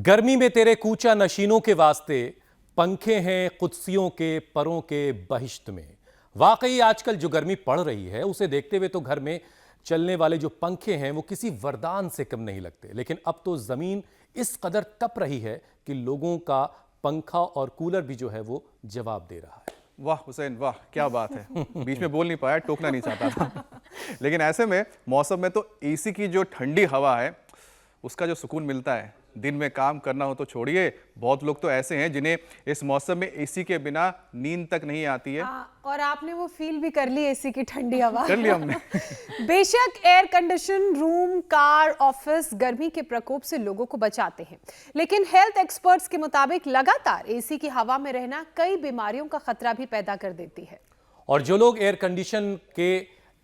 गर्मी में तेरे कूचा नशीनों के वास्ते पंखे हैं कुत्सियों के परों के बहिश्त में। वाकई आजकल जो गर्मी पड़ रही है उसे देखते हुए तो घर में चलने वाले जो पंखे हैं वो किसी वरदान से कम नहीं लगते। लेकिन अब तो जमीन इस कदर तप रही है कि लोगों का पंखा और कूलर भी जो है वो जवाब दे रहा है। वाह हुसैन वाह, क्या बात है। बीच में बोल नहीं पाया, टोकना नहीं चाहता था। लेकिन ऐसे में मौसम में तो एसी की जो ठंडी हवा है उसका जो सुकून मिलता है, दिन में काम करना हो तो छोड़िए, बहुत लोग तो ऐसे हैं जिन्हें इस मौसम में एसी के बिना नींद तक नहीं आती है। और आपने वो फील भी कर ली एसी की ठंडी हवा। कर लिया हमने। बेशक air condition room, car, office गर्मी के प्रकोप से लोगों को बचाते हैं, लेकिन हेल्थ एक्सपर्ट्स के मुताबिक लगातार एसी की हवा में रहना कई बीमारियों का खतरा भी पैदा कर देती है। और जो लोग एयर कंडीशन के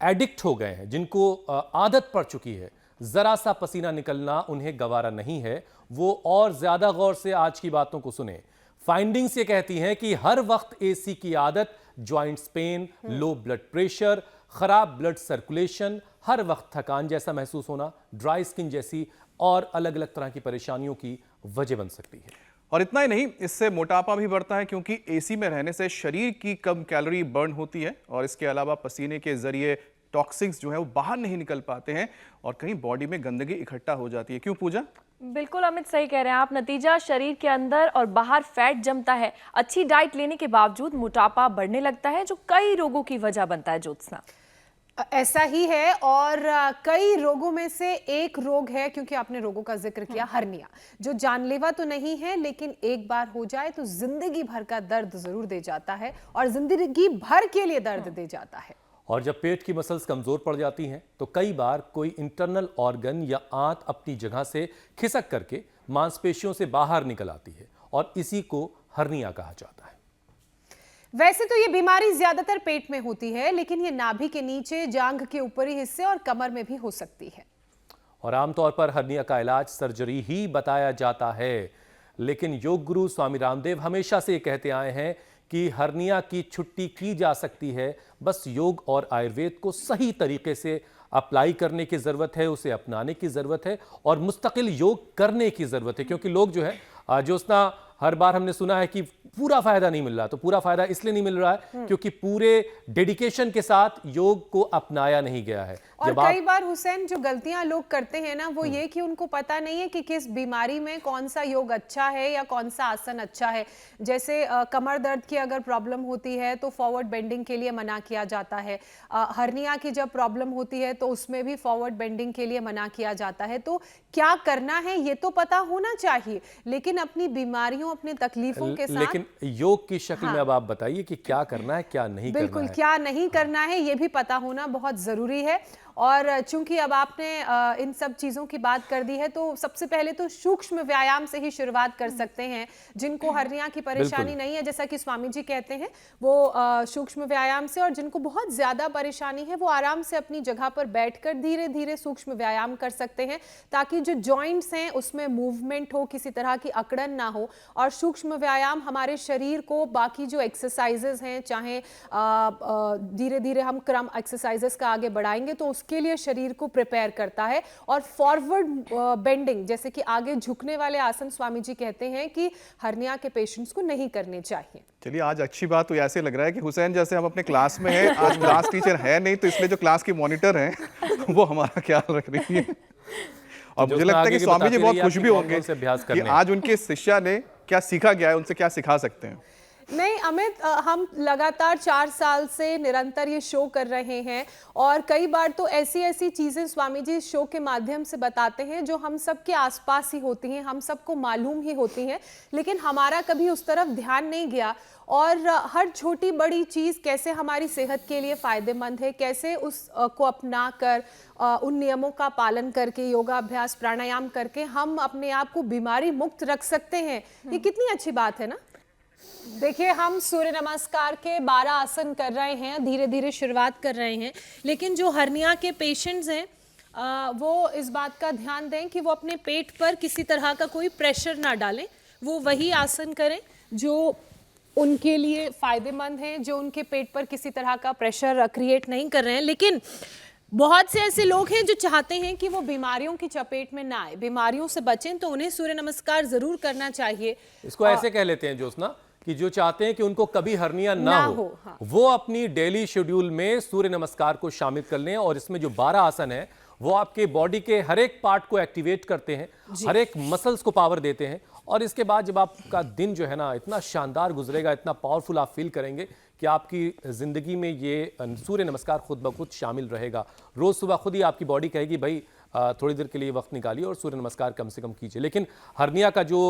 एडिक्ट हो गए हैं, जिनको आदत पड़ चुकी है, जरा सा पसीना निकलना उन्हें गवारा नहीं है, वो और ज्यादा गौर से आज की बातों को सुने। फाइंडिंग्स ये कहती हैं कि हर वक्त एसी की आदत joints pain, low blood pressure, खराब ब्लड सर्कुलेशन, हर वक्त थकान जैसा महसूस होना, ड्राई स्किन जैसी और अलग अलग तरह की परेशानियों की वजह बन सकती है। और इतना ही नहीं, इससे मोटापा भी बढ़ता है, क्योंकि एसी में रहने से शरीर की कम कैलोरी बर्न होती है और इसके अलावा पसीने के जरिए टॉक्सिन्स जो है वो बाहर नहीं निकल पाते हैं और कहीं बॉडी में गंदगी इकट्ठा हो जाती है। क्यों पूजा? बिल्कुल अमित, सही कह रहे हैं आप। नतीजा शरीर के अंदर और बाहर फैट जमता है। अच्छी डाइट लेने के बावजूद मोटापा बढ़ने लगता है, जो कई रोगों की वजह बनता है। ज्योत्सना, ऐसा ही है और कई रोगों में से एक रोग है, क्योंकि आपने रोगों का जिक्र किया, हर्निया, जो जानलेवा तो नहीं है लेकिन एक बार हो जाए तो जिंदगी भर का दर्द जरूर दे जाता है और जिंदगी भर के लिए दर्द दे जाता है। और जब पेट की मसल्स कमजोर पड़ जाती हैं तो कई बार कोई इंटरनल ऑर्गन या आंत अपनी जगह से खिसक करके मांसपेशियों से बाहर निकल आती है और इसी को हर्निया कहा जाता है। वैसे तो ये बीमारी ज्यादातर पेट में होती है, लेकिन ये नाभि के नीचे, जांघ के ऊपरी हिस्से और कमर में भी हो सकती है। और आमतौर पर हर्निया का इलाज सर्जरी ही बताया जाता है, लेकिन योग गुरु स्वामी रामदेव हमेशा से कहते आए हैं कि हर्निया की छुट्टी की जा सकती है, बस योग और आयुर्वेद को सही तरीके से अप्लाई करने की ज़रूरत है, उसे अपनाने की ज़रूरत है और मुस्तकिल योग करने की ज़रूरत है। क्योंकि लोग जो है ज्योत्सना, हर बार हमने सुना है कि पूरा फायदा नहीं मिल रहा, तो पूरा फायदा इसलिए नहीं मिल रहा है क्योंकि पूरे डेडिकेशन के साथ योग को अपनाया नहीं गया है। और कई बार हुसैन, जो गलतियां लोग करते हैं ना, वो ये कि उनको पता नहीं है कि किस बीमारी में कौन सा योग अच्छा है या कौन सा आसन अच्छा है। जैसे कमर दर्द की अगर प्रॉब्लम होती है तो फॉरवर्ड बेंडिंग के लिए मना किया जाता है। हर्निया की जब प्रॉब्लम होती है तो उसमें भी फॉरवर्ड बेंडिंग के लिए मना किया जाता है। तो क्या करना है ये तो पता होना चाहिए, लेकिन अपनी बीमारियों, अपनी तकलीफों के साथ, लेकिन योग की शक्ल में अब आप बताइए कि क्या करना है, क्या नहीं करना है। बिल्कुल, क्या नहीं करना है ये भी पता होना बहुत जरूरी है। और चूंकि अब आपने इन सब चीज़ों की बात कर दी है, तो सबसे पहले तो सूक्ष्म व्यायाम से ही शुरुआत कर सकते हैं। जिनको हर्निया की परेशानी नहीं है, जैसा कि स्वामी जी कहते हैं, वो सूक्ष्म व्यायाम से, और जिनको बहुत ज़्यादा परेशानी है वो आराम से अपनी जगह पर बैठकर धीरे धीरे सूक्ष्म व्यायाम कर सकते हैं, ताकि जो जॉइंट्स हैं उसमें मूवमेंट हो, किसी तरह की अकड़न ना हो। और सूक्ष्म व्यायाम हमारे शरीर को बाकी जो एक्सरसाइजेज हैं, चाहे धीरे धीरे हम क्रम एक्सरसाइजेस का आगे बढ़ाएंगे तो के लिए शरीर को प्रिपेयर करता है। और फॉरवर्ड बेंडिंग, जैसे कि आगे झुकने वाले आसन, स्वामी जी कहते हैं कि हर्निया के पेशेंट्स को नहीं करने चाहिए। चलिए, आज अच्छी बात तो ऐसे लग रहा है कि हुसैन जैसे हम अपने क्लास में हैं, आज क्लास टीचर है नहीं, तो इसलिए जो क्लास की मॉनिटर हैं वो हमारा ख्याल रख रही है। और मुझे लगता है कि स्वामी जी बहुत खुश भी होंगे कि आज उनके शिष्या ने क्या सीखा गया है, उनसे क्या सिखा सकते हैं। नहीं अमित, हम लगातार 4 साल से निरंतर ये शो कर रहे हैं और कई बार तो ऐसी ऐसी चीज़ें स्वामी जी शो के माध्यम से बताते हैं जो हम सब के आसपास ही होती हैं, हम सबको मालूम ही होती हैं, लेकिन हमारा कभी उस तरफ ध्यान नहीं गया। और हर छोटी बड़ी चीज़ कैसे हमारी सेहत के लिए फ़ायदेमंद है, कैसे उसको अपना कर, उन नियमों का पालन करके, योगाभ्यास, प्राणायाम करके हम अपने आप को बीमारी मुक्त रख सकते हैं, ये कितनी अच्छी बात है ना। देखिए, हम सूर्य नमस्कार के 12 आसन कर रहे हैं, धीरे धीरे शुरुआत कर रहे हैं, लेकिन जो हर्निया के पेशेंट्स हैं वो इस बात का ध्यान दें कि वो अपने पेट पर किसी तरह का कोई प्रेशर ना डालें। वो वही आसन करें जो उनके लिए फ़ायदेमंद हैं, जो उनके पेट पर किसी तरह का प्रेशर क्रिएट नहीं कर रहे हैं। लेकिन बहुत से ऐसे लोग हैं जो चाहते हैं कि वो बीमारियों की चपेट में ना आए, बीमारियों से बचें, तो उन्हें सूर्य नमस्कार जरूर करना चाहिए। इसको ऐसे कह लेते हैं ज्योत्सना कि जो चाहते हैं कि उनको कभी हर्निया ना हो, हाँ। वो अपनी डेली शेड्यूल में सूर्य नमस्कार को शामिल कर लें। और इसमें जो 12 आसन है वो आपके बॉडी के हर एक पार्ट को एक्टिवेट करते हैं, हर एक मसल्स को पावर देते हैं। और इसके बाद जब आपका दिन जो है ना इतना शानदार गुजरेगा, इतना पावरफुल आप फील करेंगे कि आपकी जिंदगी में ये सूर्य नमस्कार खुद ब खुद शामिल रहेगा। रोज सुबह खुद ही आपकी बॉडी कहेगी भाई थोड़ी देर के लिए वक्त निकालिए और सूर्य नमस्कार कम से कम कीजिए। लेकिन हर्निया का जो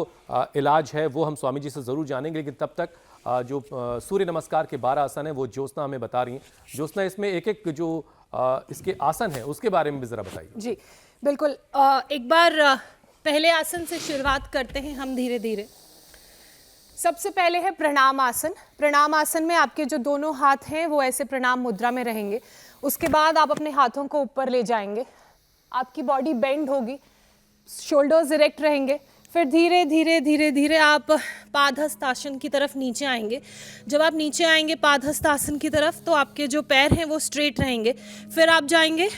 इलाज है वो हम स्वामी जी से ज़रूर जानेंगे, लेकिन तब तक जो सूर्य नमस्कार के 12 आसन हैं वो ज्योत्सना हमें बता रही हैं। ज्योत्सना, इसमें एक एक जो इसके आसन हैं उसके बारे में भी ज़रा बताइए। जी बिल्कुल। एक बार पहले आसन से शुरुआत करते हैं हम धीरे धीरे। सबसे पहले है प्रणाम आसन। प्रणाम आसन में आपके जो दोनों हाथ हैं वो ऐसे प्रणाम मुद्रा में रहेंगे। उसके बाद आप अपने हाथों को ऊपर ले जाएंगे, आपकी बॉडी बेंड होगी, शोल्डर्स इरेक्ट रहेंगे। फिर धीरे धीरे धीरे धीरे आप पादहस्त आसन की तरफ नीचे आएंगे। जब आप नीचे आएंगे पादहस्त आसन की तरफ तो आपके जो पैर हैं वो स्ट्रेट रहेंगे। फिर आप जाएंगे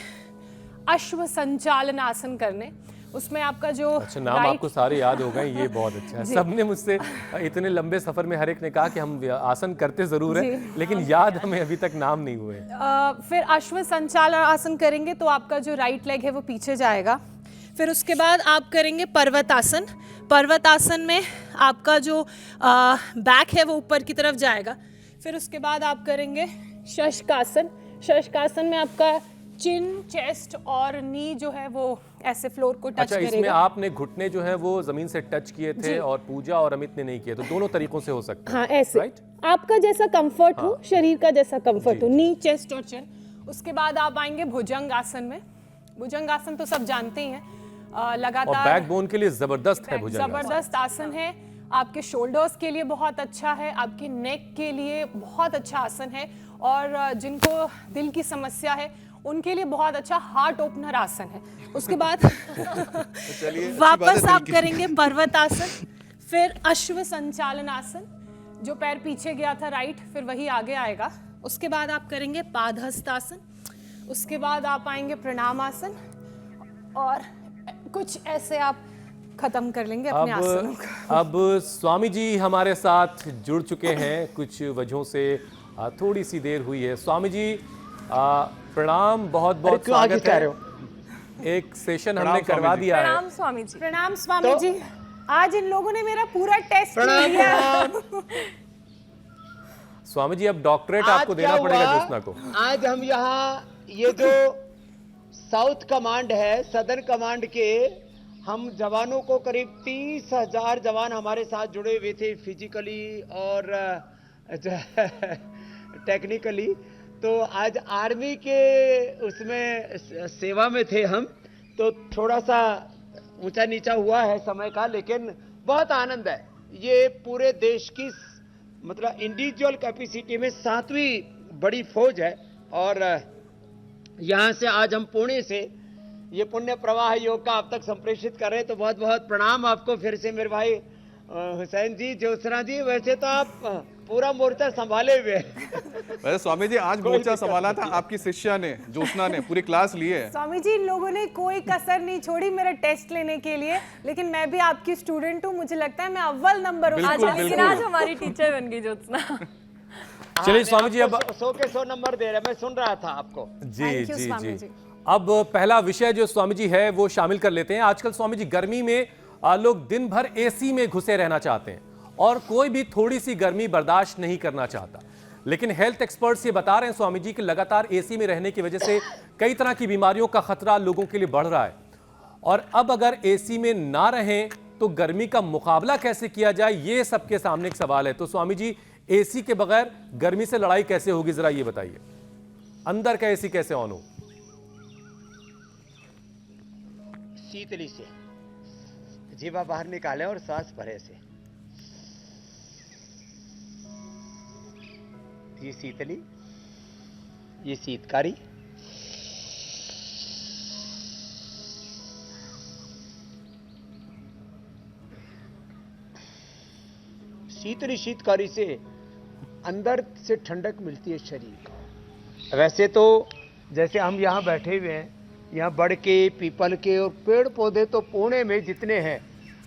अश्व संचालन आसन करने। उसमें आपका जो अच्छा, नाम आपको सारे याद हो गए, ये बहुत अच्छा है। सबने मुझसे इतने लंबे सफर में हर एक ने कहा कि हम आसन करते जरूर हैं, लेकिन याद हमें अभी तक नाम नहीं हुए। फिर अश्व संचालन आसन करेंगे तो आपका जो राइट लेग है वो पीछे जाएगा। फिर उसके बाद आप करेंगे पर्वत आसन। पर्वत आसन में आपका जो बैक है वो ऊपर की तरफ जाएगा। फिर उसके बाद आप करेंगे शशकासन। शशकासन में आपका चिन, चेस्ट और नी जो है वो ऐसे फ्लोर को टच अच्छा, करेगा। इसमें आपने घुटने जो है वो जमीन से टच किए थे और पूजा और अमित ने नहीं किए, तो दोनों तरीकों से हो सकता है। हाँ, ऐसे राइट? आपका जैसा कंफर्ट हो, शरीर का जैसा कंफर्ट हो, नी, चेस्ट और चिन। उसके बाद आप आएंगे भुजंग आसन में। भुजंग आसन तो सब जानते ही हैं, और लगातार बैकबोन के लिए जबरदस्त है भुजंग आसन। जबरदस्त आसन है। आपके शोल्डर्स के लिए बहुत अच्छा है, आपके नेक के लिए बहुत अच्छा आसन है, और जिनको दिल की समस्या है उनके लिए बहुत अच्छा हार्ट ओपनर आसन है। उसके बाद वापस आप करेंगे पर्वत आसन, फिर अश्व संचालन आसन। जो पैर पीछे गया था राइट, फिर वही आगे आएगा। उसके बाद आप करेंगे पादहस्त आसन। उसके बाद आप आएंगे प्रणाम आसन, और कुछ ऐसे आप खत्म कर लेंगे अपने आसनों को। अब स्वामी जी हमारे साथ जुड़ चुके हैं, कुछ वजहों से थोड़ी सी देर हुई है। स्वामी जी प्रणाम, बहुत बहुत स्वागत है। एक सेशन हमने करवा दिया है। प्रणाम स्वामी जी। प्रणाम स्वामी जी। आज इन लोगों ने मेरा पूरा टेस्ट लिया। स्वामी जी अब डॉक्टरेट आपको देना पड़ेगा ज्योत्सना को। आज हम यहाँ ये जो साउथ कमांड है, सदर्न कमांड के हम जवानों को करीब 30,000 जवान हमारे साथ जुड़े हुए थे, फिजिकली और टेक्निकली। तो आज आर्मी के उसमें सेवा में थे हम, तो थोड़ा सा ऊंचा नीचा हुआ है समय का, लेकिन बहुत आनंद है। ये पूरे देश की मतलब इंडिविजुअल कैपेसिटी में 7वीं बड़ी फौज है, और यहाँ से आज हम पुणे से ये पुण्य प्रवाह योग का आप तक संप्रेषित कर रहे हैं। तो बहुत बहुत प्रणाम आपको फिर से मेरे भाई हुसैन जी, ज्योत्सना जी। वैसे तो आप पूरा मोर्चा संभाले हुए हैं। वैसे स्वामी जी आज मोर्चा संभाला था आपकी शिष्या ने, ज्योत्सना ने, पूरी क्लास ली है। स्वामी जी, इन लोगों ने कोई कसर नहीं छोड़ी मेरा टेस्ट लेने के लिए, लेकिन मैं भी आपकी स्टूडेंट हूँ, मुझे लगता है मैं अव्वल नंबर आज लेकिन आज हमारी टीचर बन गई ज्योत्सना। चलिए स्वामी जी, अब 100 के 100 नंबर दे रहे, मैं सुन रहा था आपको। जी Thank you, जी स्वामी जी जी। अब पहला विषय जो स्वामी जी है वो शामिल कर लेते हैं। आजकल स्वामी जी गर्मी में लोग दिन भर एसी में घुसे रहना चाहते हैं और कोई भी थोड़ी सी गर्मी बर्दाश्त नहीं करना चाहता, लेकिन हेल्थ एक्सपर्ट्स ये बता रहे हैं स्वामी जी कि लगातार एसी में रहने की वजह से कई तरह की बीमारियों का खतरा लोगों के लिए बढ़ रहा है। और अब अगर एसी में ना रहें तो गर्मी का मुकाबला कैसे किया जाए, ये सबके सामने एक सवाल है। तो स्वामी जी, एसी के बगैर गर्मी से लड़ाई कैसे होगी, जरा ये बताइए। अंदर का एसी कैसे ऑन हो? शीतली से जीवा बाहर निकाले और सांस भरे से। ये शीतली, ये शीतकारी। शीतली शीतकारी से अंदर से ठंडक मिलती है शरीर को। वैसे तो जैसे हम यहाँ बैठे हुए हैं, यहाँ बड़ के, पीपल के और पेड़ पौधे तो पुणे में जितने हैं।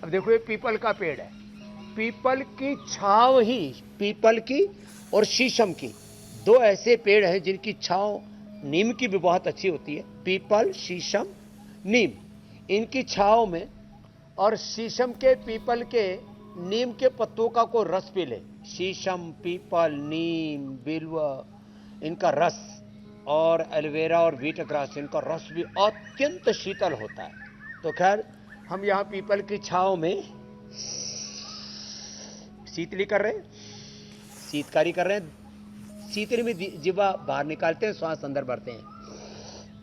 अब देखो ये पीपल का पेड़ है, पीपल की छांव ही, पीपल की और शीशम की, दो ऐसे पेड़ हैं जिनकी छांव, नीम की भी बहुत अच्छी होती है, पीपल, शीशम, नीम, इनकी छांव में, और शीशम के, पीपल के, नीम के पत्तों का को रस पी ले, शीशम, पीपल, नीम, बिल्व, इनका रस, और एलोवेरा और व्हीट ग्रास, इनका रस भी अत्यंत शीतल होता है। तो खैर हम यहाँ पीपल की छांव में शीतली कर रहे हैं, शीतकारी कर रहे हैं। शीतली में जीवा बाहर निकालते हैं, श्वास अंदर भरते हैं।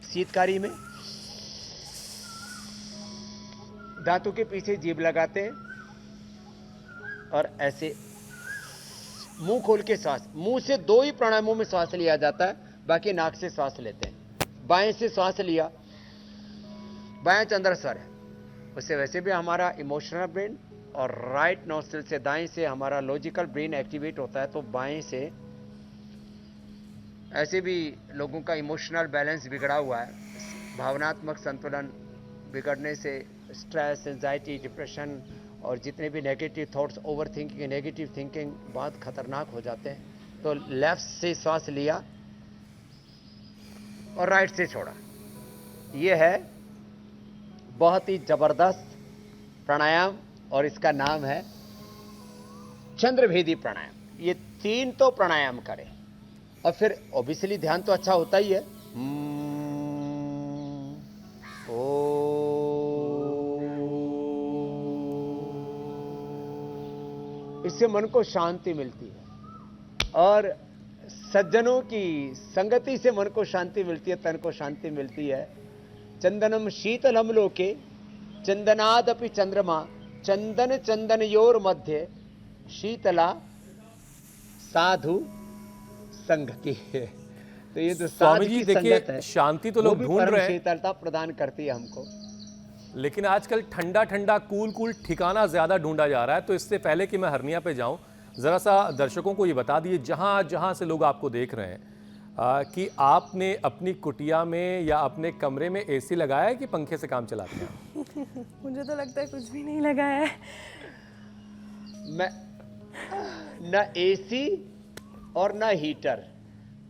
शीतकारी में दांतों के पीछे जीभ लगाते हैं और ऐसे मुंह खोल के सांस, मुंह से दो ही प्राणायामों में सांस लिया जाता है, बाकी नाक से सांस लेते हैं। बाएं से सांस लिया, बाएं चंद्र स्वर है, उससे वैसे भी हमारा इमोशनल ब्रेन, और राइट नोस्ट्रिल से, दाएं से हमारा लॉजिकल ब्रेन एक्टिवेट होता है। तो बाएं से ऐसे भी लोगों का इमोशनल बैलेंस बिगड़ा हुआ है, भावनात्मक संतुलन बिगड़ने से स्ट्रेस, एंजाइटी, डिप्रेशन और जितने भी negative thoughts, over thinking, negative thinking बहुत खतरनाक हो जाते हैं। तो लेफ्ट से सांस लिया और राइट से छोड़ा। यह है बहुत ही जबरदस्त प्राणायाम और इसका नाम है चंद्रभेदी प्राणायाम। ये 3 तो प्राणायाम करें और फिर ऑब्वियसली ध्यान तो अच्छा होता ही है। इससे मन को शांति मिलती है और सज्जनों की संगति से मन को शांति मिलती है, तन को शांति मिलती है। चंदनम शीतलम लोके चंदनादपि चंद्रमा चंदन चंदनयोर मध्य शीतला साधु संगति है। तो ये जो स्वामी साधु जी की देखिए, संगत है, शांति तो वो लोग भी ढूंढ परम रहे हैं, शीतलता प्रदान करती है हमको। लेकिन आजकल ठंडा ठंडा कूल कूल ठिकाना ज्यादा ढूंढा जा रहा है। तो इससे पहले कि मैं हरनिया पे जाऊं, जरा सा दर्शकों को ये बता दिए, जहां जहां से लोग आपको देख रहे हैं, कि आपने अपनी कुटिया में या अपने कमरे में एसी लगाया है कि पंखे से काम चलाते हैं? मुझे तो लगता है कुछ भी नहीं लगाया है। मैं न एसी और न हीटर,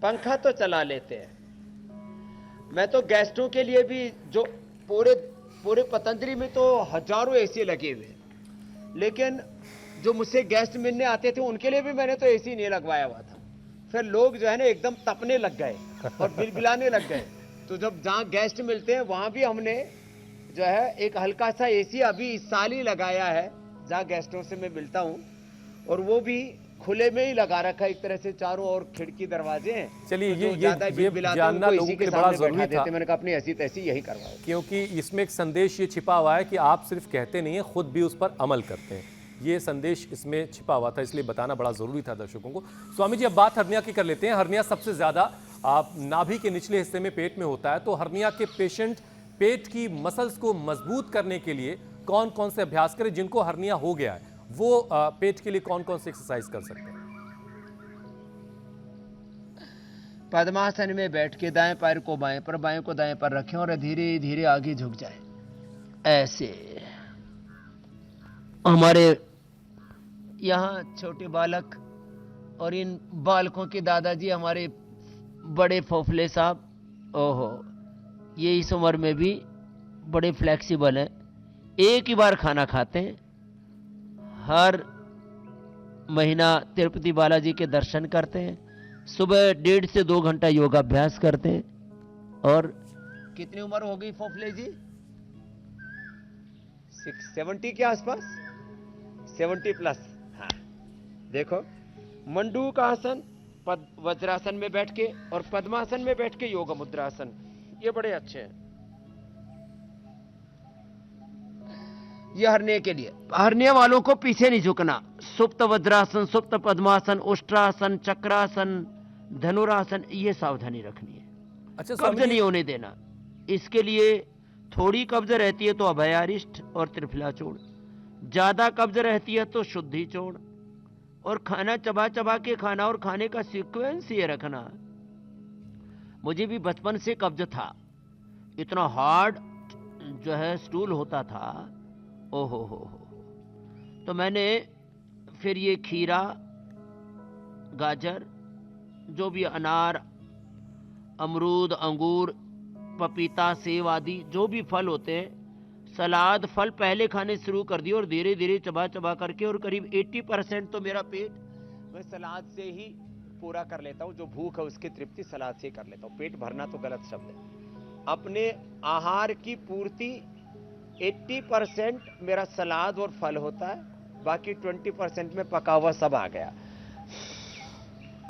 पंखा तो चला लेते हैं। मैं तो गेस्टों के लिए भी, जो पूरे पतंजलि में तो हजारों एसी लगे हुए हैं, लेकिन जो मुझसे गेस्ट मिलने आते थे उनके लिए भी मैंने तो एसी नहीं लगवाया हुआ था। फिर लोग जो है ना एकदम तपने लग गए और बिलबिलाने लग गए। तो जब जहाँ गेस्ट मिलते हैं वहां भी हमने जो है एक हल्का सा एसी अभी इस साल ही लगाया है, जहाँ गेस्टों से मैं मिलता हूँ, और वो भी खुले में ही लगा रखा है, एक तरह से चारों ओर खिड़की दरवाजे हैं। चलिए, तो जो ये ज्यादा बिलबिलाते हैं, जानना उनको लोगों इसी के के लिए बड़ा सामने बैठा जरूरी था। देते। मैंने कहा अपनी ऐसी तैसी यही करवाओ। क्योंकि इसमें एक संदेश ये छिपा हुआ है कि आप सिर्फ कहते नहीं हैं, खुद भी उस पर अमल करते हैं। ये संदेश इसमें छिपा हुआ था, इसलिए बताना बड़ा जरूरी था दर्शकों को। स्वामी जी, अब बात हर्निया की कर लेते हैं। हर्निया सबसे ज्यादा नाभि के निचले हिस्से में, पेट में होता है। तो हर्निया के पेशेंट पेट की मसल्स को मजबूत करने के लिए कौन कौन से अभ्यास करें? जिनको हर्निया हो गया है वो पेट के लिए कौन कौन से एक्सरसाइज कर सकते हैं? पद्मासन में बैठ के दाएं पैर को बाएं पर, बाएं को दाएं पर रखें और धीरे धीरे आगे झुक जाए। ऐसे हमारे यहाँ छोटे बालक और इन बालकों के दादाजी हमारे बड़े फोफले साहब, ओहो, ये इस उम्र में भी बड़े फ्लेक्सिबल हैं। एक ही बार खाना खाते हैं, हर महीना तिरुपति बालाजी के दर्शन करते हैं, सुबह 1.5 से 2 घंटा योगाभ्यास करते हैं। और कितनी उम्र हो गई फोफले जी? 70 के आसपास, 70 प्लस। हाँ, देखो, मंडूक आसन, वज्रासन में बैठ के और पद्मासन में बैठ के योग मुद्रासन, ये बड़े अच्छे हैं। ये हरने के लिए, हरने वालों को पीछे नहीं झुकना। सुप्त वज्रासन, सुप्त पद्मासन, उष्ट्रासन, चक्रासन, धनुरासन, ये सावधानी रखनी है। अच्छा, कब्ज नहीं होने देना। इसके लिए थोड़ी कब्ज रहती है तो अभयारिष्ट और त्रिफलाचूर्ण, ज्यादा कब्ज रहती है तो शुद्धि चूर्ण। और खाना चबा चबा के खाना और खाने का सीक्वेंस ये रखना। मुझे भी बचपन से कब्ज था, इतना हार्ड जो है स्टूल होता था, ओ हो। तो मैंने फिर ये खीरा, गाजर, जो भी अनार, अमरूद, अंगूर, पपीता, सेब आदि जो भी फल होते हैं, सलाद फल पहले खाने शुरू कर दिए और धीरे धीरे चबा चबा करके, और करीब 80% तो मेरा पेट मैं सलाद से ही पूरा कर लेता हूँ। जो भूख है उसकी तृप्ति सलाद से ही कर लेता हूँ। पेट भरना तो गलत शब्द है। अपने आहार की पूर्ति 80% मेरा सलाद और फल होता है, बाकी 20% में पका हुआ सब आ गया।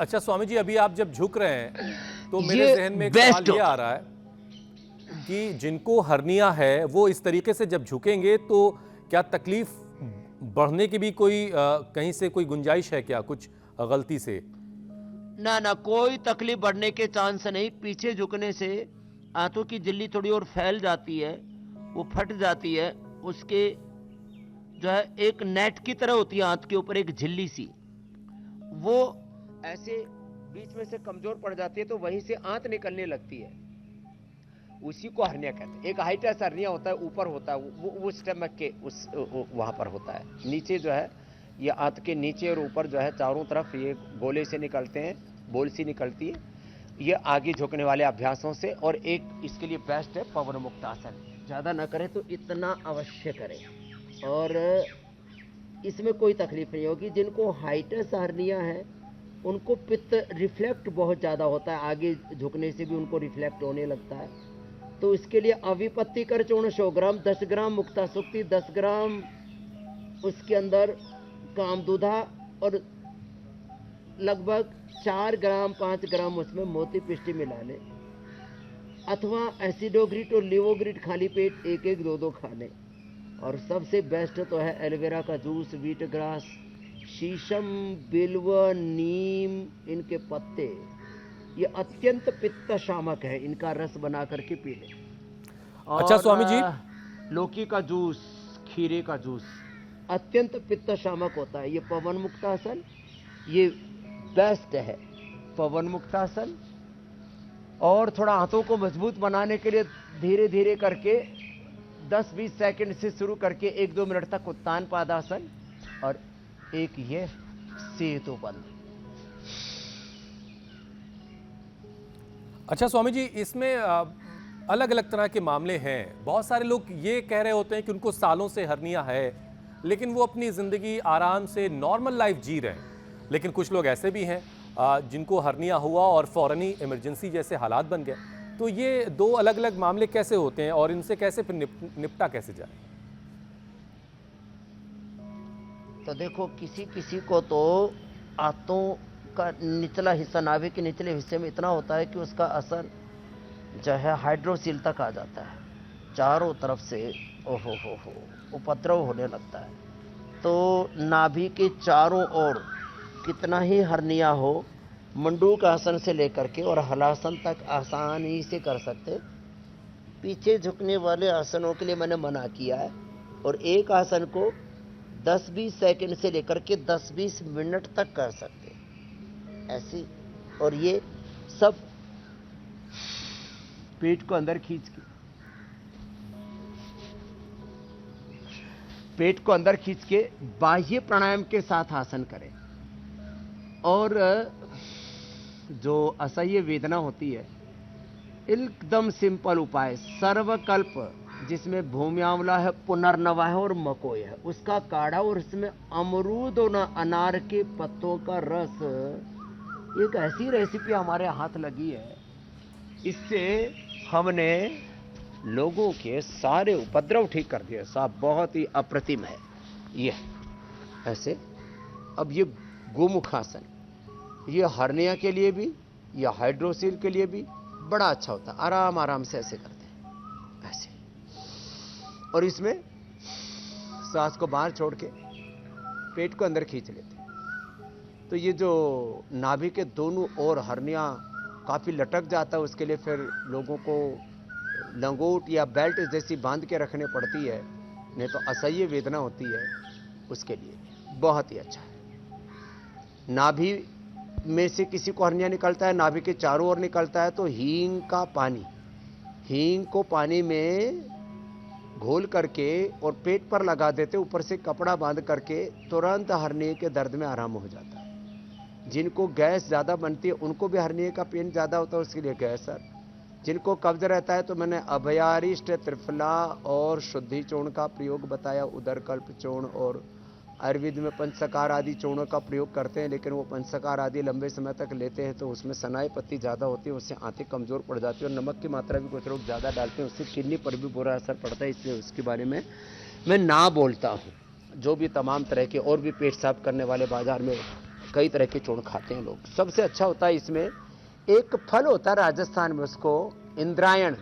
अच्छा स्वामी जी, अभी आप जब झुक रहे हैं तो मेरे ये जहन में एक best सवाल ये आ रहा है कि जिनको हर्निया है वो इस तरीके से जब झुकेंगे तो क्या तकलीफ बढ़ने की भी कोई कहीं से कोई गुंजाइश है क्या, कुछ गलती से? ना, कोई तकलीफ बढ़ने के चांस नहीं। पीछे झुकने से आंतों की झिल्ली थोड़ी और फैल जाती है, वो फट जाती है। उसके जो है एक नेट की तरह होती है आंत के ऊपर एक झिल्ली सी, वो ऐसे बीच में से कमजोर पड़ जाती है, तो वहीं से आंत निकलने लगती है। उसी को हर्निया कहते हैं। एक हाइटस हर्निया होता है, ऊपर होता है, वो स्टमक के उस वहां पर होता है। नीचे जो है ये आंत के नीचे और ऊपर जो है चारों तरफ ये गोले से निकलते हैं, बोल सी निकलती है। ये आगे झुकने वाले अभ्यासों से, और एक इसके लिए बेस्ट है पवन मुक्तासन। ज्यादा ना करें तो इतना अवश्य करें, और इसमें कोई तकलीफ नहीं होगी। जिनको हाइटस हर्निया है उनको पित्त रिफ्लेक्ट बहुत ज़्यादा होता है, आगे झुकने से भी उनको रिफ्लेक्ट होने लगता है। तो इसके लिए अविपत्ति कर चूर्ण 100 ग्राम, 10 ग्राम मुक्ता सुक्ति, 10 ग्राम उसके अंदर कामदूधा, और लगभग 4 ग्राम 5 ग्राम उसमें मोती पिष्टी मिला लें, अथवा एसिडोग्रिट और लिवोग्रिट खाली पेट 1-1 2-2 खा लें। और सबसे बेस्ट तो है एलोवेरा का जूस, व्हीट ग्रास, शीशम, बिल्व, नीम, इनके पत्ते, ये अत्यंत पित्त शामक है। इनका रस बना करके पी लें। अच्छा स्वामी जी, लौकी का जूस, खीरे का जूस अत्यंत पित्त शामक होता है। ये पवन मुक्तासन, ये बेस्ट है पवन मुक्तासन। और थोड़ा हाथों को मजबूत बनाने के लिए धीरे धीरे करके 10-20 सेकंड से शुरू करके 1-2 मिनट तक उत्तान पादासन, और एक ये सेतुबंध। अच्छा स्वामी जी, इसमें अलग अलग तरह के मामले हैं। बहुत सारे लोग ये कह रहे होते हैं कि उनको सालों से हर्निया है, लेकिन वो अपनी ज़िंदगी आराम से नॉर्मल लाइफ जी रहे हैं। लेकिन कुछ लोग ऐसे भी हैं जिनको हर्निया हुआ और फ़ौरन ही इमरजेंसी जैसे हालात बन गए। तो ये दो अलग अलग मामले कैसे होते हैं और इनसे कैसे फिर निपटा कैसे जाए? तो देखो, किसी किसी को तो आंतों का निचला हिस्सा, नाभि के निचले हिस्से में इतना होता है कि उसका असर जो है हाइड्रोसील तक आ जाता है। चारों तरफ से ओहो हो उपद्रव होने लगता है। तो नाभि के चारों ओर कितना ही हर्निया हो, मंडूक आसन से लेकर के और हलासन तक आसानी से कर सकते। पीछे झुकने वाले आसनों के लिए मैंने मना किया है, और एक आसन को 10-20 सेकंड से लेकर के 10-20 मिनट तक कर सकते ऐसी। और ये सब पेट को अंदर खींच के बाह्य प्राणायाम के साथ आसन करें। और जो असह्य वेदना होती है, एकदम सिंपल उपाय, सर्वकल्प, जिसमें भूमि आंवला है, पुनर्नवा है और मकोई है, उसका काढ़ा, और इसमें अमरूद और अनार के पत्तों का रस। एक ऐसी रेसिपी हमारे हाथ लगी है, इससे हमने लोगों के सारे उपद्रव ठीक कर दिए साहब। बहुत ही अप्रतिम है ये ऐसे। अब ये गोमुखासन, ये हर्निया के लिए भी या हाइड्रोसील के लिए भी बड़ा अच्छा होता है। आराम आराम से ऐसे करते हैं ऐसे, और इसमें सांस को बाहर छोड़ के पेट को अंदर खींच लेते हैं। तो ये जो नाभि के दोनों ओर हर्निया काफ़ी लटक जाता है, उसके लिए फिर लोगों को लंगोट या बेल्ट जैसी बांध के रखने पड़ती है, नहीं तो असह्य वेदना होती है, उसके लिए बहुत ही अच्छा है। नाभि में से किसी को हर्निया निकलता है, नाभि के चारों ओर निकलता है, तो हींग का पानी, हींग को पानी में घोल करके और पेट पर लगा देते, ऊपर से कपड़ा बांध करके, तुरंत हर्निया के दर्द में आराम हो जाता है। जिनको गैस ज़्यादा बनती है उनको भी हर्निया का पेन ज़्यादा होता है, उसके लिए गैस सर। जिनको कब्ज रहता है तो मैंने अभयारिष्ट, त्रिफला और शुद्धि चूर्ण का प्रयोग बताया, उदरकल्प चूर्ण, और आयुर्वेद में पंचसकार आदि चूर्णों का प्रयोग करते हैं, लेकिन वो पंचसकार आदि लंबे समय तक लेते हैं तो उसमें सनाई पत्ती ज़्यादा होती है, उससे आंतें कमज़ोर पड़ जाती है, और नमक की मात्रा भी कुछ लोग ज़्यादा डालते हैं, उससे किडनी पर भी बुरा असर पड़ता है। इसलिए उसके बारे में मैं ना बोलता हूँ। जो भी तमाम तरह के और भी पेट साफ करने वाले बाजार में कई तरह के चूर्ण खाते हैं लोग। सबसे अच्छा होता है इसमें एक फल होता है राजस्थान में, उसको इंद्रायण,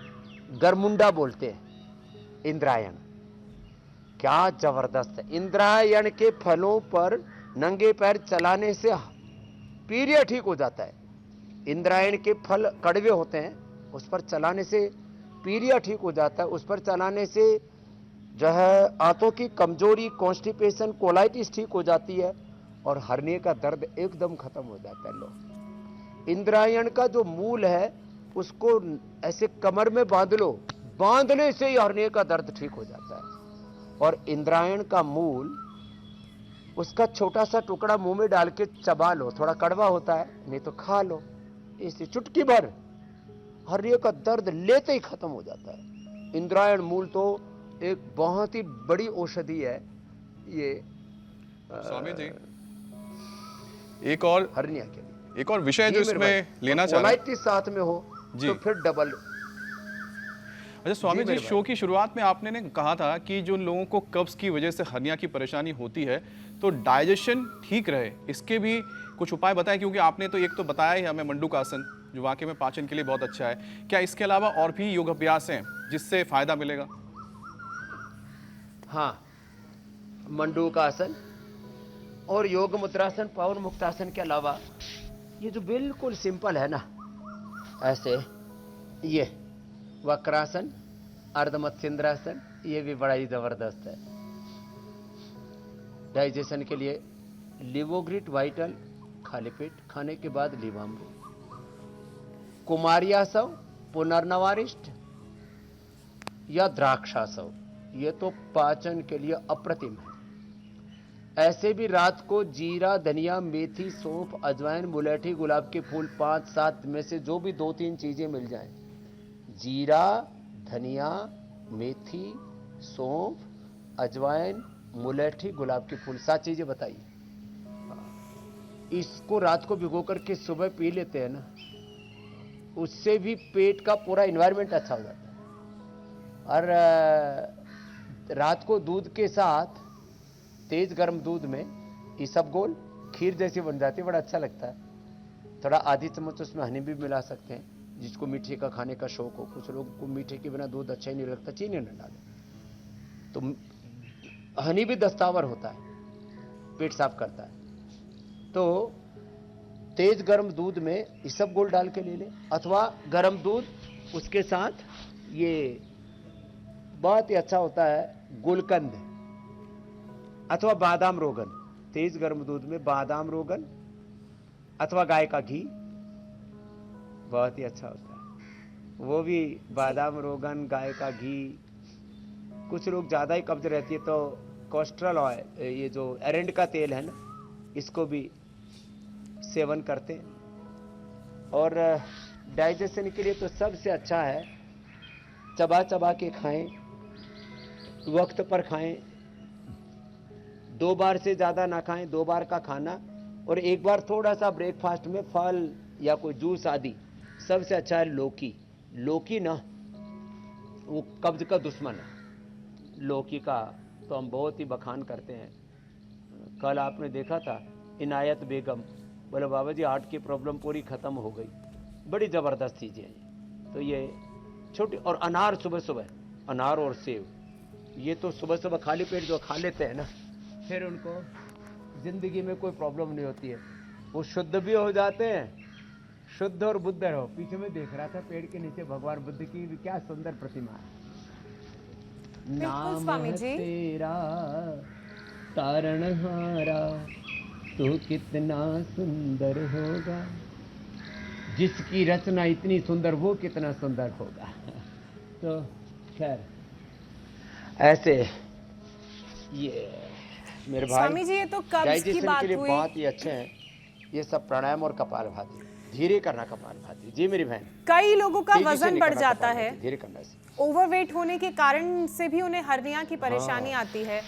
गरमुंडा बोलते हैं। इंद्रायण क्या जबरदस्त है। इंद्रायण के फलों पर नंगे पैर चलाने से पीरियड ठीक हो जाता है। इंद्रायण के फल कड़वे होते हैं, उस पर चलाने से पीरियड ठीक हो जाता है। उस पर चलाने से जो है आंतों की कमजोरी, कॉन्स्टिपेशन, कोलाइटिस ठीक हो जाती है, और हर्निया का दर्द एकदम खत्म हो जाता है। लोग इंद्रायण का जो मूल है उसको ऐसे कमर में बांध लो, बांधने से ही हर्निया का दर्द ठीक हो जाता है। और इंद्रायण का मूल, उसका छोटा सा टुकड़ा मुंह में डाल के चबा लो, थोड़ा कड़वा होता है, नहीं तो खा लो, इसे चुटकी भर, हर्निया का दर्द लेते ही खत्म हो जाता है। इंद्रायण मूल तो एक बहुत ही बड़ी औषधि है ये स्वामी जी, एक और हर्निया के लिए। एक और विषय जो जी मेरे इसमें भाई, लेना और चाह रहे हैं। कोलाइटिस साथ में हो जी। तो फिर डबल। अच्छा स्वामी जी, मेरे शो की शुरुआत में आपने ने कहा था कि जो लोगों को कब्ज की वजह से हर्निया की परेशानी होती है तो डाइजेशन ठीक रहे, इसके भी कुछ उपाय बताएं, क्योंकि आपने तो एक तो बताया ही हमें मंडूकासन, जो वाकई में पाचन के लिए बहुत अच्छा है। क्या इसके अलावा और भी योग अभ्यास हैं जिससे फायदा मिलेगा? हाँ, मंडूकासन और योग मुद्रासन, पवन मुक्तासन के अलावा ये जो बिल्कुल सिंपल है ना, ऐसे ये वक्रासन, अर्धमत्स्येंद्रासन, ये भी बड़ा ही जबरदस्त है। डाइजेशन के लिए लिवोग्रिट वाइटल खाली पेट खाने के बाद लीवामृत, कुमारियासव, पुनर्नवारिष्ट या द्राक्षासव, ये तो पाचन के लिए अप्रतिम है। ऐसे भी रात को जीरा, धनिया, मेथी, सौंफ, अजवाइन, मुलेठी, गुलाब के फूल, 5-7 में से जो भी 2-3 चीजें मिल जाएं, जीरा, धनिया, मेथी, सौंफ, अजवाइन, मुलेठी, गुलाब के फूल, 7 चीजें बताइए। इसको रात को भिगो करके सुबह पी लेते हैं ना, उससे भी पेट का पूरा एनवायरनमेंट अच्छा हो जाता है। और रात को दूध के साथ, तेज गर्म दूध में इसबगोल खीर जैसी बन जाती है, बड़ा अच्छा लगता है। थोड़ा आधी चम्मच उसमें हनी भी मिला सकते हैं, जिसको मीठे का खाने का शौक हो। कुछ लोगों को मीठे के बिना दूध अच्छा ही नहीं लगता, चीनी न डालें तो हनी भी दस्तावर होता है, पेट साफ करता है। तो तेज गर्म दूध में इसबगोल डाल के ले लें, अथवा गर्म दूध उसके साथ ये बहुत ही अच्छा होता है गुलकंद अथवा बादाम रोगन। तेज गर्म दूध में बादाम रोगन अथवा गाय का घी बहुत ही अच्छा होता है, वो भी बादाम रोगन, गाय का घी। कुछ लोग ज़्यादा ही कब्ज रहती है तो कोस्ट्रल ऑयल, ये जो एरेंड का तेल है ना, इसको भी सेवन करते हैं। और डाइजेशन के लिए तो सबसे अच्छा है चबा चबा के खाएं, वक्त पर खाएं, 2 बार से ज़्यादा ना खाएं, 2 बार का खाना, और 1 बार थोड़ा सा ब्रेकफास्ट में फल या कोई जूस आदि। सबसे अच्छा है लौकी। लौकी ना वो कब्ज का दुश्मन है, लौकी का तो हम बहुत ही बखान करते हैं। कल आपने देखा था इनायत बेगम, बोले बाबा जी हार्ट की प्रॉब्लम पूरी ख़त्म हो गई। बड़ी ज़बरदस्त चीज़ें हैं। तो ये छोटी, और अनार सुबह सुबह, अनार और सेब, ये तो सुबह सुबह खाली पेट जो खा लेते हैं ना, फिर उनको ज़िंदगी में कोई प्रॉब्लम नहीं होती है, वो शुद्ध भी हो जाते हैं। शुद्ध और बुद्ध रहो। पीछे में देख रहा था पेड़ के नीचे भगवान बुद्ध की भी क्या सुंदर प्रतिमा है। नाम स्वामी है जी। तेरा तारणहारा, तू कितना सुंदर होगा, जिसकी रचना इतनी सुंदर वो कितना सुंदर होगा। तो खैर ऐसे ये मेरे भाई स्वामी जी, ये तो कब्ज की डाइजेशन बात के लिए हुई। बहुत ही अच्छे हैं ये सब प्राणायाम और कपालभाति। धीरे करना कपालभाति। जी मेरी बहन, कई लोगों का तेजी से वजन नहीं बढ़ करना जाता है, कपालभाति, धीरे करना से। ओवरवेट होने के कारण से भी उन्हें हर्निया की परेशानी आती है,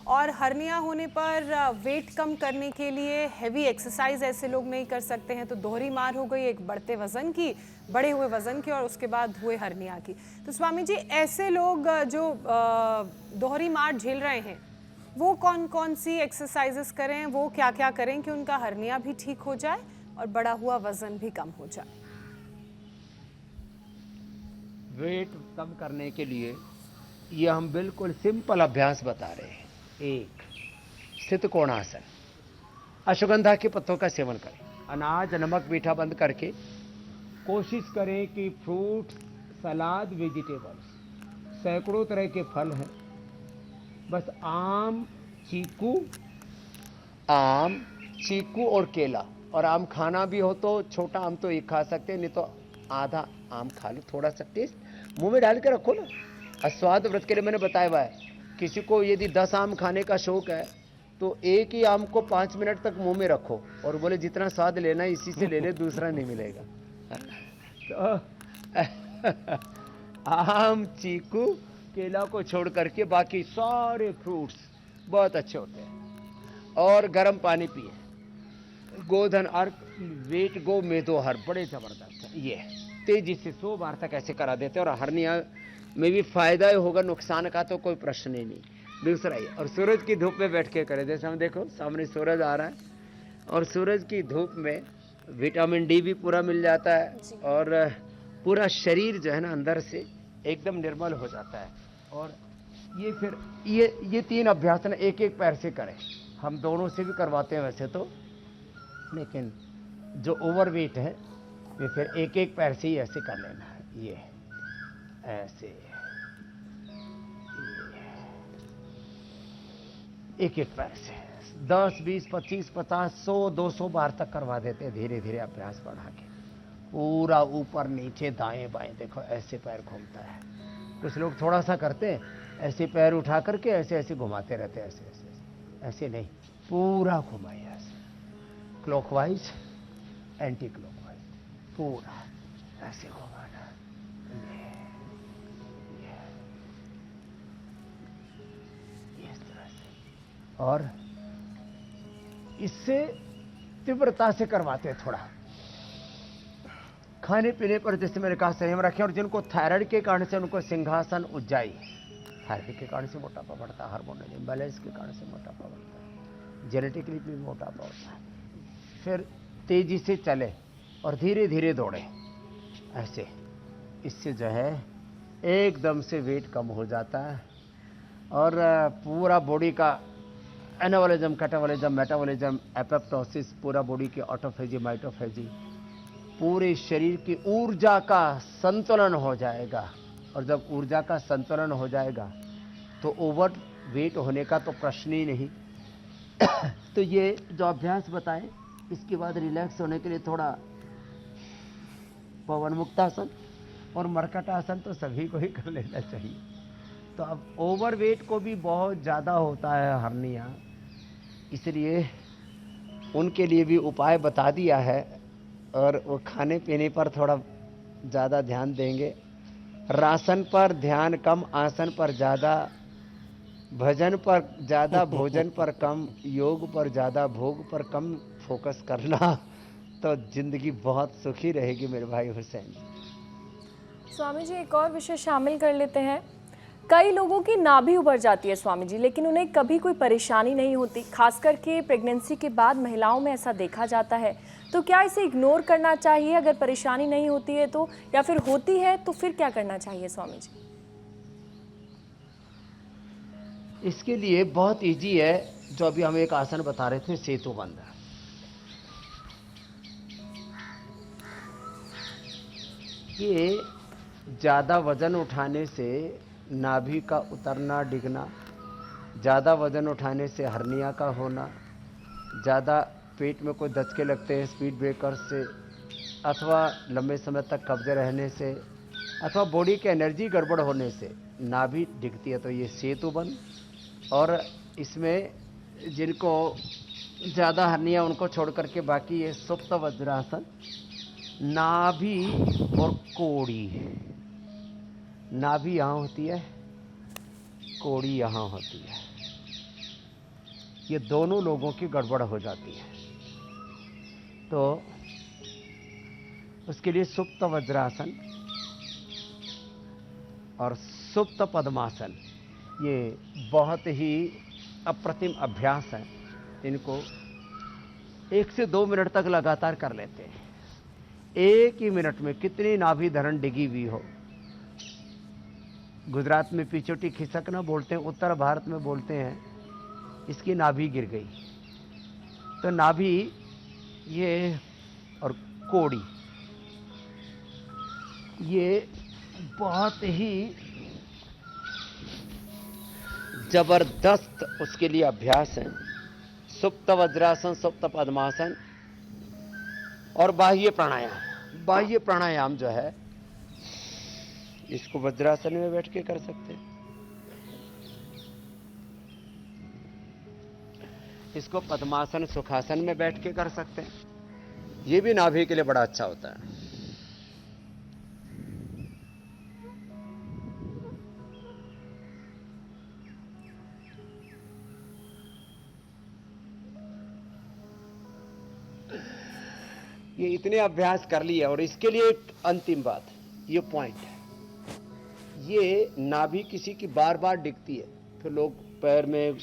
और हर्निया होने पर वेट कम करने के लिए हैवी एक्सरसाइज ऐसे लोग नहीं कर सकते हैं, तो दोहरी मार हो गई, एक बढ़ते वजन की, बढ़े हुए वजन की, और उसके बाद हुए हर्निया की। तो स्वामी जी, ऐसे लोग जो दोहरी मार झेल रहे हैं, वो कौन कौन सी एक्सरसाइजेस करें, वो क्या क्या करें कि उनका हर्निया भी ठीक हो जाए और बढ़ा हुआ वजन भी कम हो जाए? वेट कम करने के लिए ये हम बिल्कुल सिंपल अभ्यास बता रहे हैं। एक, स्थित कोणासन, अश्वगंधा के पत्तों का सेवन करें, अनाज नमक मीठा बंद करके कोशिश करें कि फ्रूट्स, सलाद, वेजिटेबल्स, सैकड़ों तरह के फल हैं, बस आम, चीकू और केला। और आम खाना भी हो तो छोटा आम तो एक खा सकते हैं, नहीं तो आधा आम खा लो, थोड़ा सा टेस्ट मुंह में डाल के रखो ना। और स्वाद व्रत के लिए मैंने बताया हुआ है, किसी को यदि 10 आम खाने का शौक है तो एक ही आम को 5 मिनट तक मुंह में रखो और बोले जितना स्वाद लेना है इसी से ले ले, दूसरा नहीं मिलेगा। तो आम, चीकू, केला को छोड़ करके बाकी सारे फ्रूट्स बहुत अच्छे होते हैं। और गर्म पानी पिए, गोधन अर्क, वेट गो मेदोहर बड़े जबरदस्त है। ये तेजी से 100 बार तक ऐसे करा देते हैं और हर्निया में भी फायदा ही होगा, नुकसान का तो कोई प्रश्न ही नहीं। दूसरा ये, और सूरज की धूप में बैठ के करें, जैसे हम देखो सामने सूरज आ रहा है और सूरज की धूप में विटामिन डी भी पूरा मिल जाता है और पूरा शरीर जो है ना अंदर से एकदम निर्मल हो जाता है। और ये फिर ये 3 अभ्यास ना एक एक पैर से करें, हम दोनों से भी करवाते हैं वैसे तो, लेकिन जो ओवरवेट है वे फिर एक एक पैर से ही ऐसे कर लेना है। ये ऐसे एक एक पैर से 10, 20, 25, 50, 100, 200 बार तक करवा देते हैं, धीरे धीरे अभ्यास बढ़ा के। पूरा ऊपर नीचे दाएं बाएं देखो ऐसे पैर घूमता है। कुछ लोग थोड़ा सा करते हैं, ऐसे पैर उठा करके ऐसे ऐसे घुमाते रहते हैं, ऐसे ऐसे ऐसे नहीं, पूरा घुमाइए ऐसे, क्लॉकवाइज, एंटी क्लॉकवाइज, पूरा ऐसे घुमाना। इस तरह से, और इससे तीव्रता से करवाते हैं थोड़ा। खाने पीने पर जैसे मैंने कहा संयम रखें, और जिनको थायराइड के कारण से उनको सिंहासन उज्जाई, थायराइड के कारण से मोटापा बढ़ता है, हार्मोनल इम्बैलेंस के कारण से मोटापा बढ़ता है, जेनेटिकली भी मोटापा होता है। फिर तेजी से चले और धीरे धीरे दौड़े ऐसे, इससे जो है एकदम से वेट कम हो जाता है और पूरा बॉडी का एनाबॉलिज्म, कैटाबॉलिज्म, मेटाबॉलिज्म, एपोप्टोसिस, पूरा बॉडी की ऑटोफेजी, माइटोफेजी, पूरे शरीर की ऊर्जा का संतुलन हो जाएगा। और जब ऊर्जा का संतुलन हो जाएगा तो ओवर वेट होने का तो प्रश्न ही नहीं। तो ये जो अभ्यास बताएं, इसके बाद रिलैक्स होने के लिए थोड़ा पवन मुक्तासन और मरकटासन तो सभी को ही कर लेना चाहिए। तो अब ओवर वेट को भी बहुत ज़्यादा होता है हर्निया, इसलिए उनके लिए भी उपाय बता दिया है और वो खाने पीने पर थोड़ा ज़्यादा ध्यान देंगे। राशन पर ध्यान कम, आसन पर ज़्यादा, भजन पर ज़्यादा, भोजन पर कम, योग पर ज़्यादा, भोग पर कम फोकस करना, तो जिंदगी बहुत सुखी रहेगी मेरे भाई हुसैन। स्वामी जी, एक और विषय शामिल कर लेते हैं। कई लोगों की नाभि उभर जाती है स्वामी जी, लेकिन उन्हें कभी कोई परेशानी नहीं होती, खास करके प्रेगनेंसी के बाद महिलाओं में ऐसा देखा जाता है। तो क्या इसे इग्नोर करना चाहिए अगर परेशानी नहीं होती है तो, या फिर होती है तो फिर क्या करना चाहिए स्वामी जी? इसके लिए बहुत इजी है, जो अभी हम एक आसन बता रहे थे, सेतु बंध। ये ज़्यादा वजन उठाने से नाभि का उतरना डिगना, ज़्यादा वजन उठाने से हर्निया का होना, ज़्यादा पेट में कोई धचके लगते हैं स्पीड ब्रेकर से, अथवा लंबे समय तक कब्जे रहने से, अथवा बॉडी के एनर्जी गड़बड़ होने से नाभि दिखती है, तो ये सेतु बंद। और इसमें जिनको ज़्यादा हर्निया उनको छोड़ करके बाकी ये सुप्त वज्रासन, नाभि और कोड़ी। नाभि यहाँ होती है, कोड़ी यहाँ होती है। ये दोनों लोगों की गड़बड़ हो जाती है, तो उसके लिए सुप्त वज्रासन और सुप्त पद्मासन ये बहुत ही अप्रतिम अभ्यास है। इनको 1 से 2 मिनट तक लगातार कर लेते हैं। एक ही मिनट में कितनी नाभि धरण डिगी हुई हो। गुजरात में पिचोटी खिसकना बोलते हैं, उत्तर भारत में बोलते हैं इसकी नाभि गिर गई। तो नाभि ये और कोड़ी ये बहुत ही जबरदस्त उसके लिए अभ्यास है। सुप्त वज्रासन, सुप्त पद्मासन और बाह्य प्राणायाम। बाह्य प्राणायाम जो है इसको वज्रासन में बैठ के कर सकते हैं, इसको पद्मासन सुखासन में बैठ के कर सकते हैं। ये भी नाभि के लिए बड़ा अच्छा होता है। ये इतने अभ्यास कर लिए। और इसके लिए एक अंतिम बात, ये पॉइंट है, ये नाभि किसी की बार बार दिखती है, फिर लोग पैर में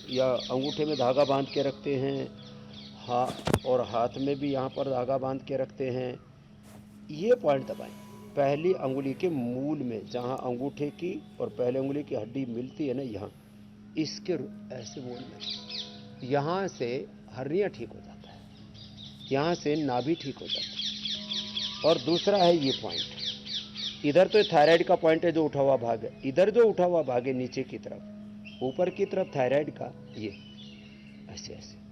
या अंगूठे में धागा बांध के रखते हैं, और हाथ में भी यहाँ पर धागा बांध के रखते हैं। ये पॉइंट दबाएं पहली अंगुली के मूल में, जहाँ अंगूठे की और पहले अंगुली की हड्डी मिलती है ना, यहाँ इसके ऐसे मूल में, यहाँ से हर्निया ठीक हो जाता है, यहाँ से नाभि ठीक हो जाता है। और दूसरा है ये पॉइंट, इधर तो थायराइड का पॉइंट है जो उठा हुआ भाग है, इधर जो उठा हुआ भाग है नीचे की तरफ, ऊपर की तरफ थायराइड का, ये ऐसे ऐसे।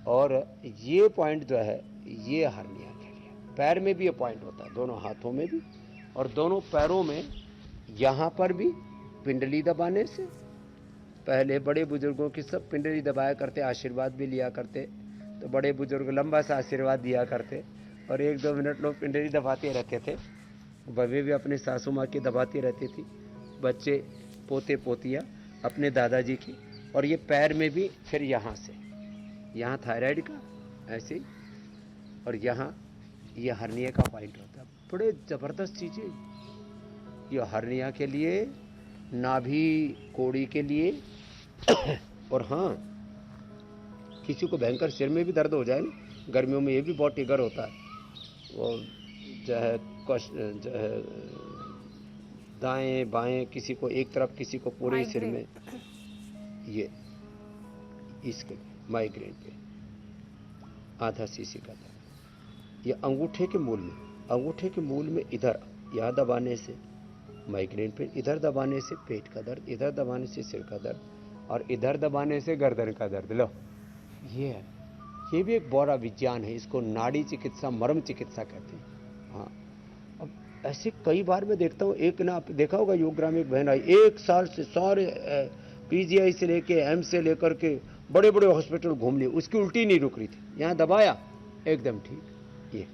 और ये पॉइंट जो है ये हर्निया के लिए। पैर में भी ये पॉइंट होता है, दोनों हाथों में भी और दोनों पैरों में। यहाँ पर भी पिंडली दबाने से, पहले बड़े बुजुर्गों की सब पिंडली दबाया करते, आशीर्वाद भी लिया करते, तो बड़े बुजुर्ग लंबा सा आशीर्वाद दिया करते और 1-2 मिनट लोग पिंडली दबाते रहते थे। बवे भी अपने सासू माँ की दबाती रहती थी, बच्चे पोते पोतियाँ अपने दादाजी की। और ये पैर में भी फिर यहाँ से, यहाँ थायराइड का ऐसे, और यहाँ ये हर्निया का पॉइंट होता है। बड़े ज़बरदस्त चीज़ें ये हर्निया के लिए, नाभि कोड़ी के लिए। और हाँ, किसी को भयंकर सिर में भी दर्द हो जाए ना गर्मियों में, ये भी बहुत ट्रिगर होता है। वो जो है जो है दाएं बाएं, किसी को एक तरफ, किसी को पूरे सिर में, ये इसके माइग्रेन पे आधा सीसी का दर्द। ये अंगूठे के मूल में, अंगूठे के मूल में इधर यहाँ दबाने से माइग्रेन पे, इधर दबाने से पेट का दर्द, इधर दबाने से सिर का दर्द, और इधर दबाने से गर्दन का दर्द। लो ये है, ये भी एक बड़ा विज्ञान है, इसको नाड़ी चिकित्सा, मर्म चिकित्सा कहते हैं। हाँ, अब ऐसे कई बार मैं देखता हूँ, एक ना देखा होगा योगग्राम एक बहन आई, 1 साल से सारे पीजीआई से लेके एम्स से लेकर के बड़े बड़े हॉस्पिटल घूम लिए, उसकी उल्टी नहीं रुक रही थी, यहाँ दबाया एकदम ठीक। ये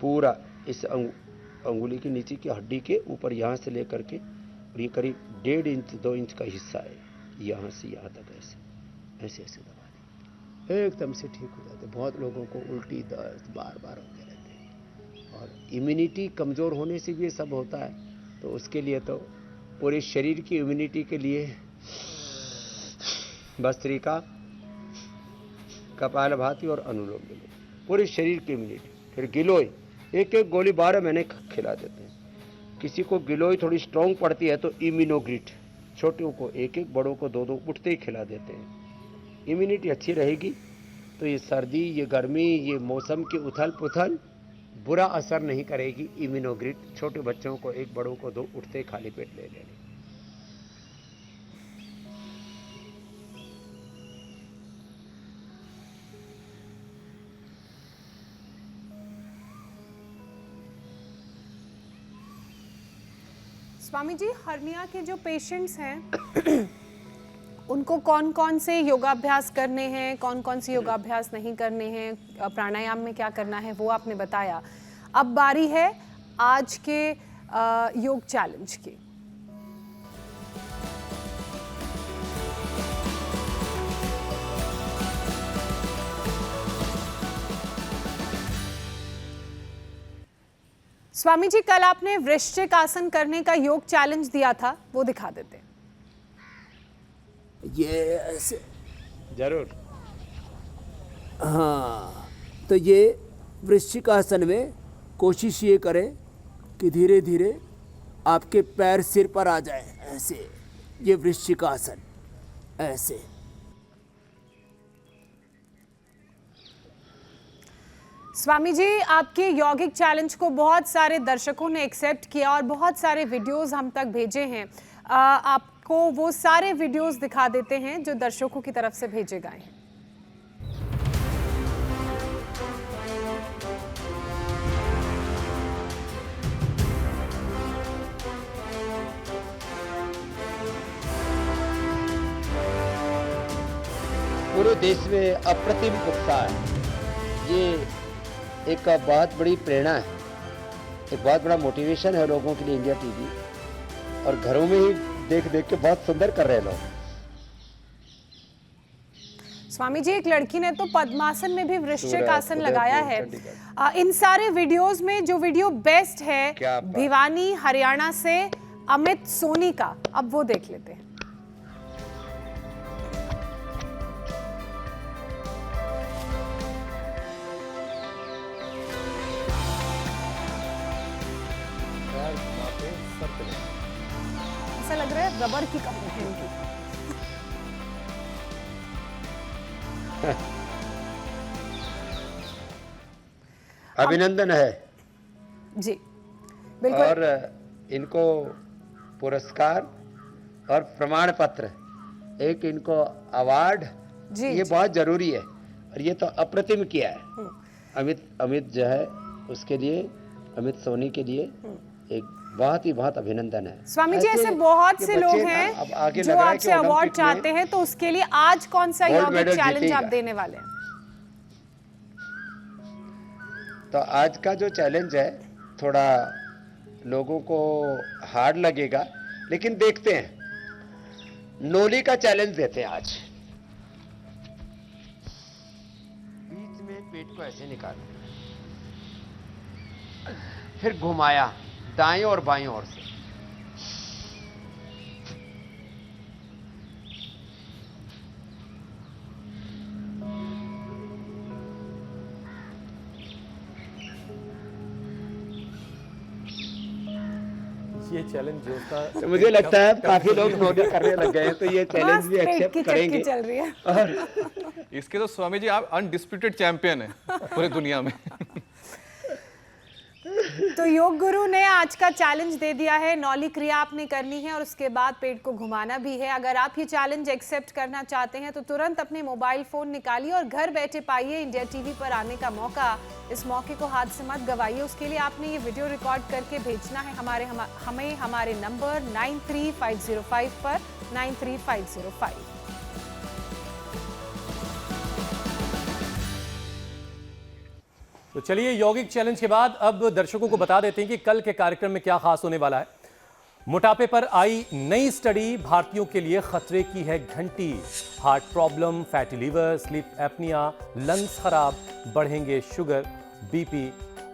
पूरा इस अंगुली के नीचे की हड्डी के ऊपर यहाँ से लेकर के, और ये करीब 1.5 इंच 2 इंच का हिस्सा है, यहाँ से यहाँ तक ऐसे ऐसे ऐसे दबा दी, एकदम से ठीक हो जाते। बहुत लोगों को उल्टी दर्द बार बार होते रहते हैं, और इम्यूनिटी कमज़ोर होने से भी ये सब होता है। तो उसके लिए तो पूरे शरीर की इम्यूनिटी के लिए भस्त्रिका, कपालभाति और अनुलोम विलोम, पूरे शरीर की इम्यूनिटी। फिर गिलोय, 1-1 गोली 12 महीने खिला देते हैं। किसी को गिलोय थोड़ी स्ट्रॉन्ग पड़ती है तो इम्यूनोग्रिट, छोटों को 1-1, बड़ों को 2-2 उठते ही खिला देते हैं। इम्यूनिटी अच्छी रहेगी तो ये सर्दी, ये गर्मी, ये मौसम की उथल पुथल बुरा असर नहीं करेगी। इम्यूनोग्रिट छोटे बच्चों को 1, बड़ों को 2 उठते ही खाली पेट ले लेने। स्वामी जी, हर्निया के जो पेशेंट्स हैं उनको कौन कौन से योगाभ्यास करने हैं, कौन कौन से योगाभ्यास नहीं करने हैं, प्राणायाम में क्या करना है वो आपने बताया। अब बारी है आज के योग चैलेंज की। स्वामी जी, कल आपने वृश्चिक आसन करने का योग चैलेंज दिया था, वो दिखा देते हैं। ये ऐसे, जरूर। हाँ, तो ये वृश्चिक आसन में कोशिश ये करें कि धीरे धीरे आपके पैर सिर पर आ जाए, ऐसे। ये वृश्चिक आसन ऐसे। स्वामी जी, आपके यौगिक चैलेंज को बहुत सारे दर्शकों ने एक्सेप्ट किया और बहुत सारे वीडियोस हम तक भेजे हैं। आपको वो सारे वीडियोस दिखा देते हैं जो दर्शकों की तरफ से भेजे गए हैं। पूरे देश में अप्रतिम उत्साह है। ये एक बहुत बड़ी प्रेरणा है, एक बहुत बड़ा मोटिवेशन है लोगों के लिए इंडिया टीवी, और घरों में ही देख देख के बहुत सुंदर कर रहे हैं लोग। स्वामी जी, एक लड़की ने तो पद्मासन में भी वृश्चिक आसन लगाया है। इन सारे वीडियोस में जो वीडियो बेस्ट है भिवानी हरियाणा से अमित सोनी का, अब वो देख लेते हैं। ऐसा लग रहा है रबर की कपड़े हैं इनकी। अभिनंदन है जी, बिल्कुल। और इनको पुरस्कार और प्रमाण पत्र, एक इनको अवार्ड, जी, ये जी। बहुत जरूरी है, और ये तो अप्रतिम किया है। अमित जो है उसके लिए, अमित सोनी के लिए एक बहुत अभिनंदन है। स्वामी जी, ऐसे बहुत ये से बच्चे लोग अब हैं आगे जो लग रहा है आपसे कि अवार्ड ओलंपिक में चाहते हैं, तो उसके लिए आज कौन सा गोल्ड यौगिक मेडल चैलेंज आप जीतेगा। देने वाले हैं? तो आज का जो चैलेंज है थोड़ा लोगों को हार्ड लगेगा, लेकिन देखते हैं। नोली का चैलेंज देते हैं आज। बीच में पेट को ऐसे निकाला, फिर घुमाया दाएं और बाएं ओर से। ये चैलेंज जो था, तो मुझे लगता है काफी लोग नोली करने लग गए हैं, तो ये चैलेंज बस भी पेट की एक्सेप्ट चक्की करेंगे। चल रही है। और इसके तो स्वामी जी आप अनडिस्प्यूटेड चैंपियन हैं पूरी दुनिया में। तो योग गुरु ने आज का चैलेंज दे दिया है। नौली क्रिया आपने करनी है और उसके बाद पेट को घुमाना भी है। अगर आप ये चैलेंज एक्सेप्ट करना चाहते हैं तो तुरंत अपने मोबाइल फोन निकालिए और घर बैठे पाइए इंडिया टीवी पर आने का मौका। इस मौके को हाथ से मत गवाइए। उसके लिए आपने ये वीडियो रिकॉर्ड करके भेजना है हमें हमारे नंबर 93505 पर 93505। तो चलिए, यौगिक चैलेंज के बाद अब दर्शकों को बता देते हैं कि कल के कार्यक्रम में क्या खास होने वाला है। मोटापे पर आई नई स्टडी भारतीयों के लिए खतरे की है घंटी। Heart problem, fatty liver, sleep apnoea, lungs खराब, बढ़ेंगे शुगर, बीपी,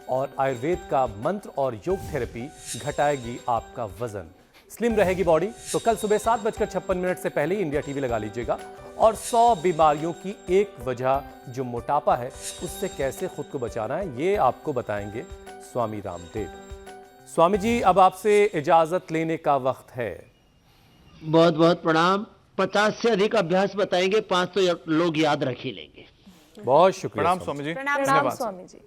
और आयुर्वेद का मंत्र और योग थेरेपी घटाएगी आपका वजन। स्लिम रहेगी बॉडी। तो कल सुबह 7:56 से पहले ही इंडिया टीवी लगा लीजिएगा और 100 बीमारियों की एक वजह जो मोटापा है उससे कैसे खुद को बचाना है ये आपको बताएंगे स्वामी रामदेव। स्वामी जी, अब आपसे इजाजत लेने का वक्त है। बहुत बहुत प्रणाम। 50 से अधिक अभ्यास बताएंगे, 5 तो लोग याद रख ही लेंगे। बहुत शुक्रिया प्रणाम स्वामी जी। प्रणाम धन्यवाद। स्वामी जी।